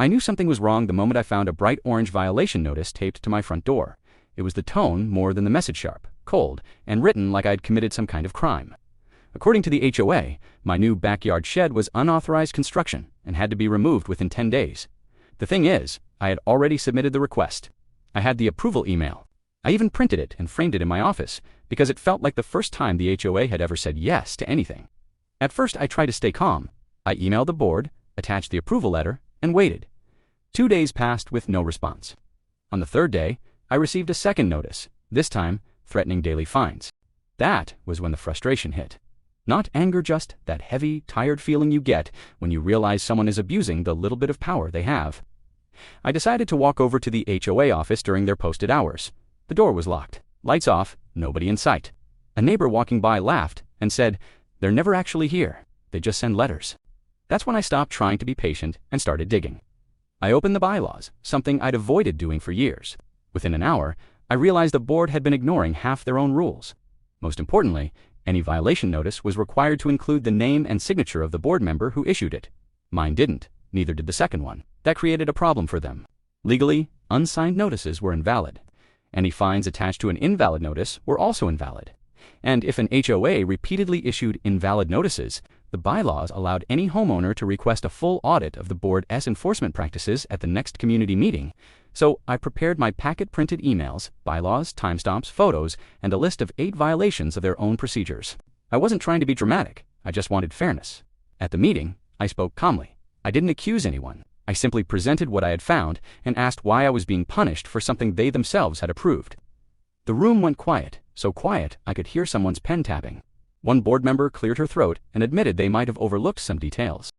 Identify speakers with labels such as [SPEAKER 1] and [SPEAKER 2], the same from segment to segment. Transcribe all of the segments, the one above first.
[SPEAKER 1] I knew something was wrong the moment I found a bright orange violation notice taped to my front door. It was the tone more than the message sharp, cold, and written like I'd committed some kind of crime. According to the HOA, my new backyard shed was unauthorized construction and had to be removed within 10 days. The thing is, I had already submitted the request. I had the approval email. I even printed it and framed it in my office because it felt like the first time the HOA had ever said yes to anything. At first, I tried to stay calm. I emailed the board, attached the approval letter, and waited. 2 days passed with no response. On the third day, I received a second notice, this time threatening daily fines. That was when the frustration hit. Not anger, just that heavy, tired feeling you get when you realize someone is abusing the little bit of power they have. I decided to walk over to the HOA office during their posted hours. The door was locked, lights off, nobody in sight. A neighbor walking by laughed and said, "They're never actually here. They just send letters." That's when I stopped trying to be patient and started digging. I opened the bylaws, something I'd avoided doing for years. Within an hour, I realized the board had been ignoring half their own rules. Most importantly, any violation notice was required to include the name and signature of the board member who issued it. Mine didn't, neither did the second one. That created a problem for them. Legally, unsigned notices were invalid. Any fines attached to an invalid notice were also invalid. And if an HOA repeatedly issued invalid notices, the bylaws allowed any homeowner to request a full audit of the board's enforcement practices at the next community meeting. So I prepared my packet-printed emails, bylaws, timestamps, photos, and a list of 8 violations of their own procedures. I wasn't trying to be dramatic. I just wanted fairness. At the meeting, I spoke calmly. I didn't accuse anyone. I simply presented what I had found and asked why I was being punished for something they themselves had approved. The room went quiet, so quiet I could hear someone's pen tapping. One board member cleared her throat and admitted they might have overlooked some details.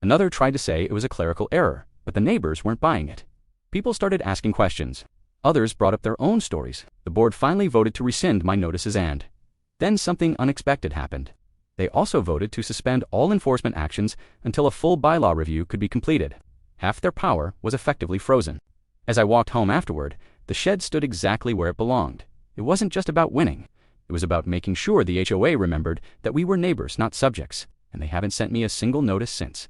[SPEAKER 1] Another tried to say it was a clerical error, but the neighbors weren't buying it. People started asking questions. Others brought up their own stories. The board finally voted to rescind my notices and then something unexpected happened. They also voted to suspend all enforcement actions until a full bylaw review could be completed. Half their power was effectively frozen. As I walked home afterward, the shed stood exactly where it belonged. It wasn't just about winning. It was about making sure the HOA remembered that we were neighbors, not subjects, and they haven't sent me a single notice since.